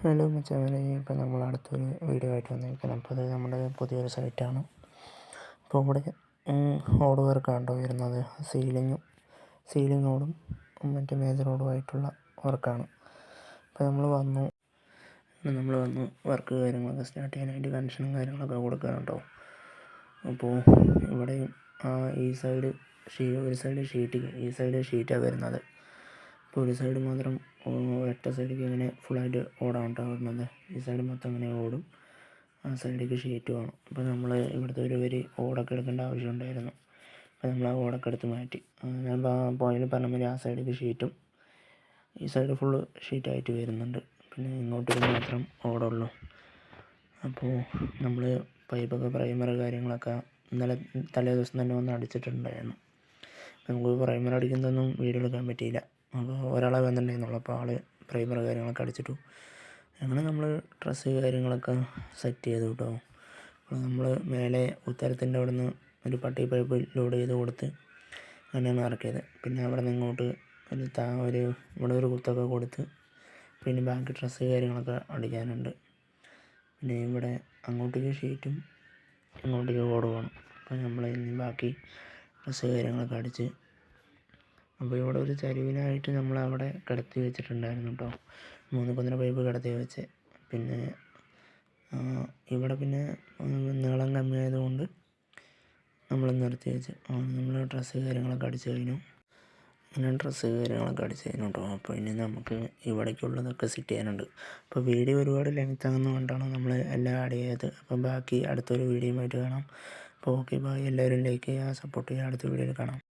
Hello മച്ചാനെ, ഇപ്പം നമ്മൾ അടുത്തൊരു വീഡിയോ ആയിട്ട് വന്നിരിക്കണം. അപ്പോൾ അത് നമ്മുടെ പുതിയൊരു സൈറ്റാണ്. അപ്പോൾ ഇവിടെ ഓട് വർക്കാണ് വരുന്നത്. സീലിംഗ് ഓടും മറ്റേ മേജർ ഓടുമായിട്ടുള്ള വർക്കാണ്. അപ്പോൾ നമ്മൾ വന്നു വർക്ക് കാര്യങ്ങളൊക്കെ സ്റ്റാർട്ട് ചെയ്യാനായിട്ട് കണക്ഷനും കാര്യങ്ങളൊക്കെ കൊടുക്കണം കേട്ടോ. അപ്പോൾ ഇവിടെ ഈ സൈഡ് ഒരു സൈഡ് ഷീറ്റാണ് വരുന്നത്. ഇപ്പോൾ ഒരു സൈഡ് മാത്രം ഒറ്റ സൈഡിലേക്ക് ഇങ്ങനെ ഫുള്ളായിട്ട് ഓടാണ് കേട്ടോ വരുന്നത്. ഈ സൈഡ് മൊത്തം ഇങ്ങനെ ഓടും, ആ സൈഡിലേക്ക് ഷീറ്റ് വേണം. അപ്പോൾ നമ്മൾ ഇവിടുത്തെ ഒരു വരി ഓടൊക്കെ എടുക്കേണ്ട ആവശ്യമുണ്ടായിരുന്നു. അപ്പോൾ നമ്മൾ ആ ഓടൊക്കെ എടുത്ത് മാറ്റി. ഞാൻ പോയിന്റ് പറഞ്ഞ മാതിരി ആ സൈഡിലേക്ക് ഷീറ്റും ഈ സൈഡ് ഫുള്ള് ഷീറ്റായിട്ട് വരുന്നുണ്ട്. പിന്നെ ഇങ്ങോട്ടേക്ക് മാത്രം ഓടുള്ളൂ. അപ്പോൾ നമ്മൾ പൈപ്പൊക്കെ പ്രൈമർ കാര്യങ്ങളൊക്കെ തലേ ദിവസം തന്നെ വന്ന് അടിച്ചിട്ടുണ്ടായിരുന്നു. നമുക്ക് പ്രൈമർ അടിക്കുന്നതൊന്നും വീഡിയോ എടുക്കാൻ പറ്റിയില്ല. അപ്പോൾ ഒരാളെ വന്നിട്ടുണ്ടായിരുന്നുള്ളൂ. അപ്പോൾ ആൾ പ്രൈമർ കാര്യങ്ങളൊക്കെ അടിച്ചിട്ടു. അങ്ങനെ നമ്മൾ ഡ്രസ്സ് കാര്യങ്ങളൊക്കെ സെറ്റ് ചെയ്തു കേട്ടോ. അപ്പോൾ നമ്മൾ മേലെ ഉത്തരത്തിൻ്റെ അവിടെ നിന്ന് ഒരു പട്ടി പൈപ്പ് ലോഡ് ചെയ്ത് കൊടുത്ത് അങ്ങനെയാണ് ഇറക്കിയത്. പിന്നെ അവിടെ നിന്ന് ഇങ്ങോട്ട് ഇവിടെ ഒരു കുത്തൊക്കെ കൊടുത്ത് പിന്നെ ബാക്കി ഡ്രസ്സ് കാര്യങ്ങളൊക്കെ അടിക്കാനുണ്ട്. പിന്നെ ഇവിടെ അങ്ങോട്ടേക്ക് ഷീറ്റും ഇങ്ങോട്ടേക്ക് ഓട് വേണം. അപ്പോൾ നമ്മൾ ഇനി ബാക്കി ഡ്രസ്സ് കാര്യങ്ങളൊക്കെ അടിച്ച്, അപ്പോൾ ഇവിടെ ഒരു ചരിവിനായിട്ട് നമ്മൾ അവിടെ കിടത്തി വെച്ചിട്ടുണ്ടായിരുന്നു കേട്ടോ. 3 പന്തിന പൈപ്പ് കിടത്തി വെച്ച്. പിന്നെ ഇവിടെ പിന്നെ നീളം കമ്മിയായതുകൊണ്ട് നമ്മൾ നിർത്തി വെച്ച്. നമ്മൾ ഡ്രസ്സ് കാര്യങ്ങളൊക്കെ അടിച്ച് കഴിഞ്ഞു. കേട്ടോ. അപ്പോൾ ഇനി നമുക്ക് ഇവിടേക്കുള്ളതൊക്കെ സെറ്റ് ചെയ്യാനുണ്ട്. അപ്പോൾ വീഡിയോ ഒരുപാട് ലെങ്ത് ആകുന്നതുകൊണ്ടാണ് നമ്മൾ എല്ലാം ആഡ് ചെയ്തത്. അപ്പോൾ ബാക്കി അടുത്തൊരു വീഡിയോയുമായിട്ട് കാണാം. അപ്പോൾ ഓക്കെ, ബൈ. എല്ലാവരും ലൈക്ക് ചെയ്യുക, സപ്പോർട്ട് ചെയ്യുക. അടുത്ത വീഡിയോയിൽ കാണാം.